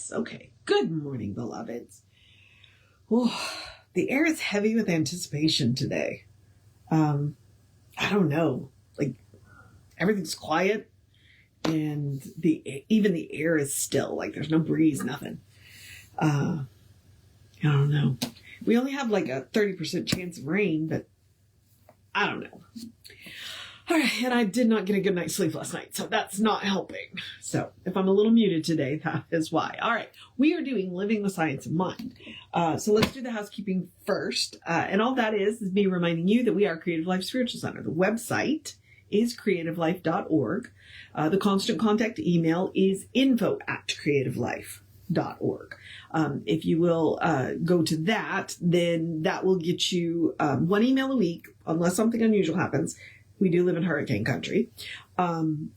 Yes. Okay. Good morning, beloveds. Oh, the air is heavy with anticipation today. I don't know. Like, everything's quiet and even the air is still. Like, there's no breeze, nothing. I don't know. We only have like a 30% chance of rain, but I don't know. All right, and I did not get a good night's sleep last night, so that's not helping. So if I'm a little muted today, that is why. All right, we are doing Living the Science of Mind. So let's do the housekeeping first. And all that is me reminding you that we are Creative Life Spiritual Center. The website is creativelife.org. The constant contact email is info@creativelife.org. If you will go to that, then that will get you one email a week, unless something unusual happens. We do live in hurricane country. And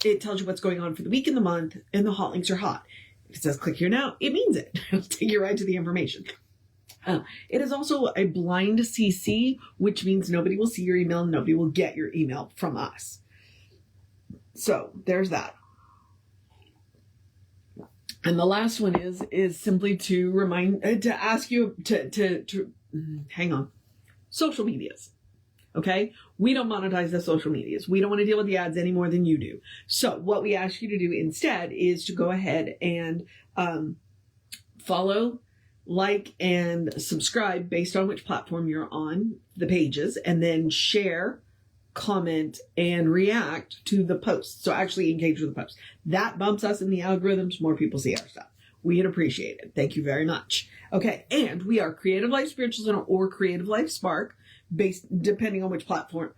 it tells you what's going on for the week and the month, and the hot links are hot. If it says click here now, it means it. It'll take you right to the information. It is also a blind CC, which means nobody will see your email. Nobody will get your email from us. So there's that. And the last one is simply to to ask you to hang on. Social medias. Okay. We don't monetize the social medias. We don't want to deal with the ads any more than you do. So what we ask you to do instead is to go ahead and, follow, like, and subscribe based on which platform you're on, the pages, and then share, comment, and react to the posts. So actually engage with the posts. That bumps us in the algorithms. More people see our stuff. We'd appreciate it. Thank you very much. Okay. And we are Creative Life Spiritual Center or Creative Life Spark, based depending on which platform,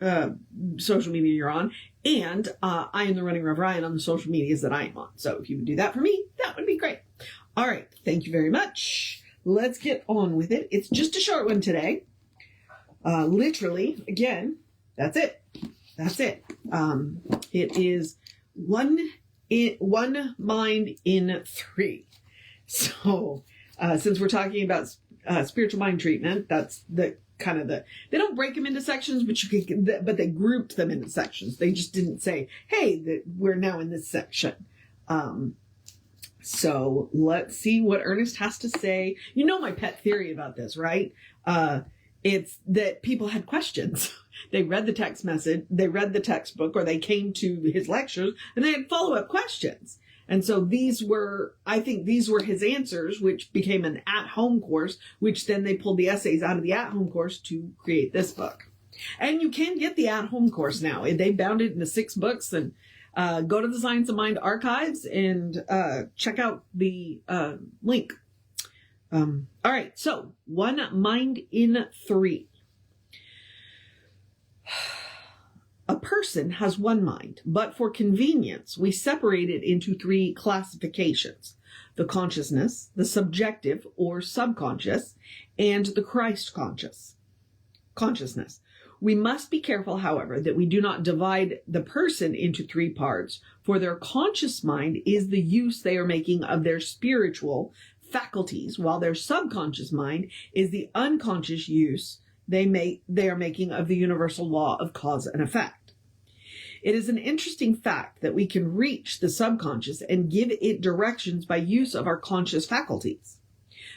social media you're on. And I am the running Rev Ryan on the social medias that I am on. So if you would do that for me, that would be great. All right. Thank you very much. Let's get on with it. It's just a short one today. Literally, again, that's it. That's it. It is one mind in three. So since we're talking about spiritual mind treatment, that's the kind of they don't break them into sections, but they grouped them into sections. They just didn't say, hey, we're now in this section. So let's see what Ernest has to say. You know my pet theory about this, right? It's that people had questions. They read the text message, they read the textbook, or they came to his lectures and they had follow-up questions. And so I think these were his answers, which became an at-home course, which then they pulled the essays out of the at-home course to create this book. And you can get the at-home course now. They bound it into 6 books, and go to the Science of Mind archives and check out the link. All right. So one mind in three. A person has one mind, but for convenience, we separate it into 3 classifications: the consciousness, the subjective or subconscious, and the Christ consciousness. We must be careful, however, that we do not divide the person into 3 parts, for their conscious mind is the use they are making of their spiritual faculties, while their subconscious mind is the unconscious use they are making of the universal law of cause and effect. It is an interesting fact that we can reach the subconscious and give it directions by use of our conscious faculties.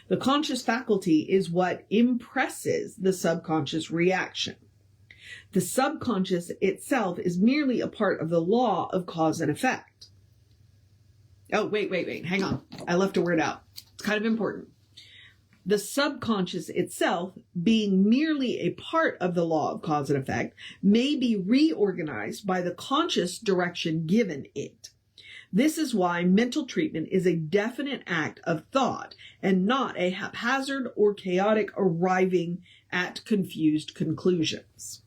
The conscious faculty is what impresses the subconscious reaction. The subconscious itself is merely a part of the law of cause and effect. Oh, wait. Hang on. I left a word out. It's kind of important. The subconscious itself, being merely a part of the law of cause and effect, may be reorganized by the conscious direction given it. This is why mental treatment is a definite act of thought and not a haphazard or chaotic arriving at confused conclusions.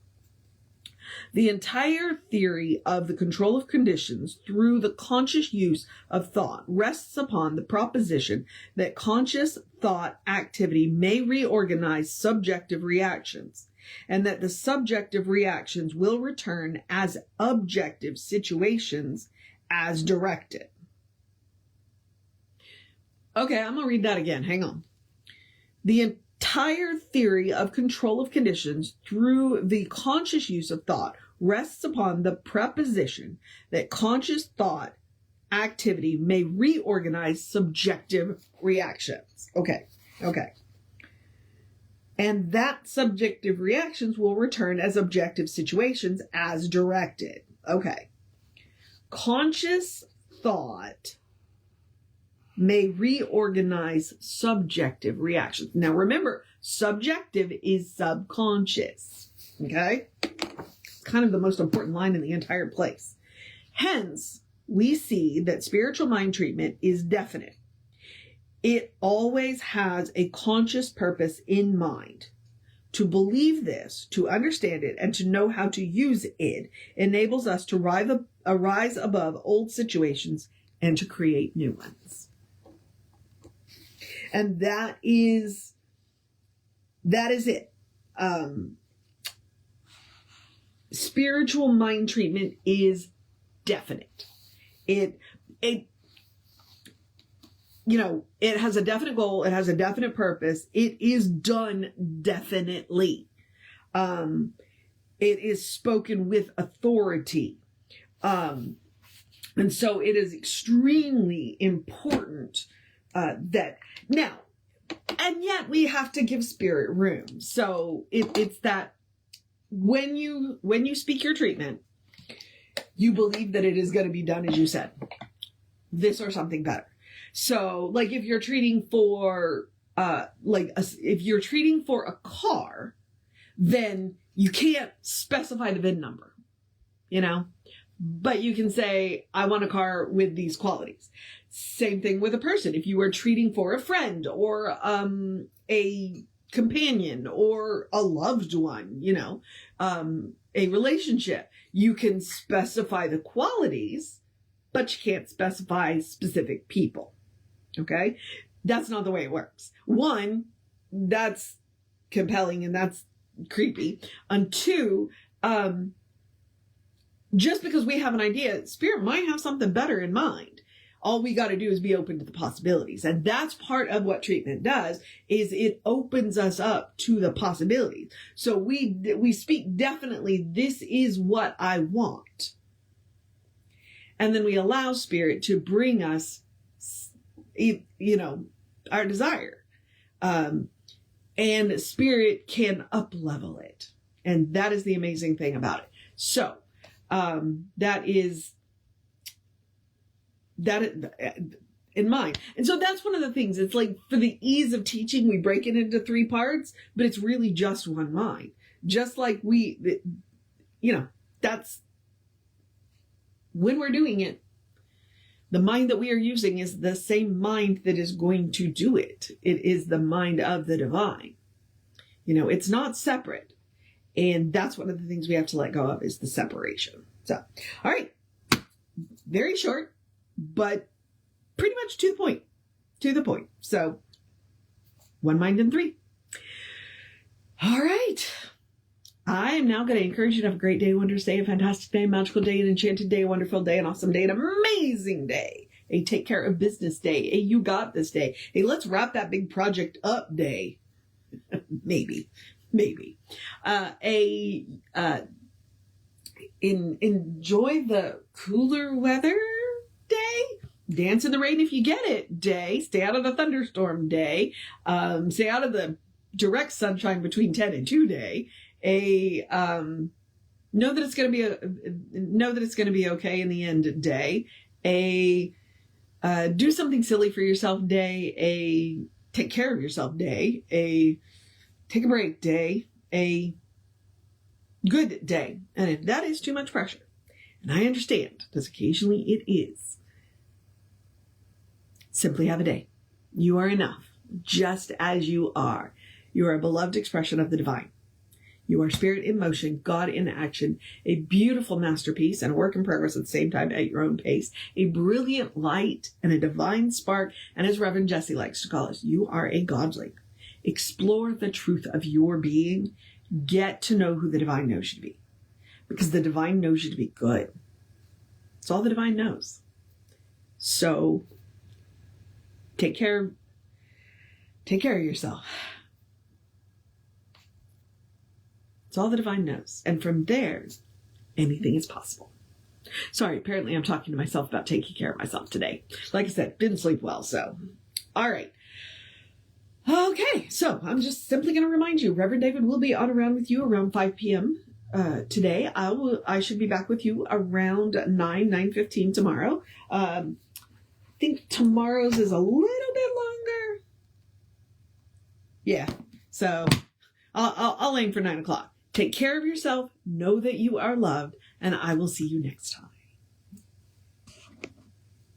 The entire theory of the control of conditions through the conscious use of thought rests upon the proposition that conscious thought activity may reorganize subjective reactions, and that the subjective reactions will return as objective situations as directed. Okay, I'm going to read that again. Hang on. The entire theory of control of conditions through the conscious use of thought rests upon the preposition that conscious thought activity may reorganize subjective reactions. Okay. And that subjective reactions will return as objective situations as directed. Okay. Conscious thought may reorganize subjective reactions. Now remember, subjective is subconscious. Okay? Kind of the most important line in the entire place. Hence, we see that spiritual mind treatment is definite. It always has a conscious purpose in mind. To believe this, to understand it, and to know how to use it enables us to rise above old situations and to create new ones. And that is it. Spiritual mind treatment is definite. It has a definite goal. It has a definite purpose. It is done definitely. It is spoken with authority. And so it is extremely important that now, and yet we have to give spirit room. So it's that when you speak your treatment, you believe that it is going to be done as you said, this or something better. So like if you're treating for if you're treating for a car, then you can't specify the VIN number, but you can say, I want a car with these qualities. Same thing with a person. If you are treating for a friend or a companion or a loved one, a relationship, you can specify the qualities, but you can't specify specific people. Okay? That's not the way it works. One, that's compelling and that's creepy. And two, just because we have an idea, spirit might have something better in mind. All we got to do is be open to the possibilities. And that's part of what treatment does, is it opens us up to the possibilities. So we speak definitely, this is what I want. And then we allow spirit to bring us, our desire. And spirit can up-level it. And that is the amazing thing about it. So, that in mind. And so that's one of the things. It's like for the ease of teaching, we break it into 3 parts, but it's really just one mind. Just like that's when we're doing it, the mind that we are using is the same mind that is going to do it. It is the mind of the divine. It's not separate. And that's one of the things we have to let go of, is the separation. So, all right. Very short, but pretty much to the point. So, one mind in 3. All right. I am now going to encourage you to have a great day, a wondrous day, a fantastic day, a magical day, an enchanted day, a wonderful day, an awesome day, an amazing day, a take care of business day, a you got this day, a let's wrap that big project up day. Maybe. Enjoy the cooler weather day. Dance in the rain if you get it day. Stay out of the thunderstorm day. Stay out of the direct sunshine between 10 and 2 day. Know that it's going to be okay in the end day. Do something silly for yourself day. Take care of yourself day. Take a break day. A good day. And if that is too much pressure, and I understand, because occasionally it is, simply have a day. You are enough, just as you are. You are a beloved expression of the divine. You are spirit in motion, God in action, a beautiful masterpiece and a work in progress at the same time at your own pace, a brilliant light and a divine spark, and as Reverend Jesse likes to call us, you are a godling. Explore the truth of your being. Get to know who the divine knows you to be. Because the divine knows you to be good. It's all the divine knows. So, take care of yourself. It's all the divine knows. And from there, anything is possible. Sorry, apparently I'm talking to myself about taking care of myself today. Like I said, didn't sleep well, so. All right. Okay, so I'm just simply going to remind you, Reverend David will be on around with you around 5 p.m. Today. I should be back with you around 9:15 tomorrow. I think tomorrow's is a little bit longer. Yeah, so I'll aim for 9 o'clock. Take care of yourself, know that you are loved, and I will see you next time.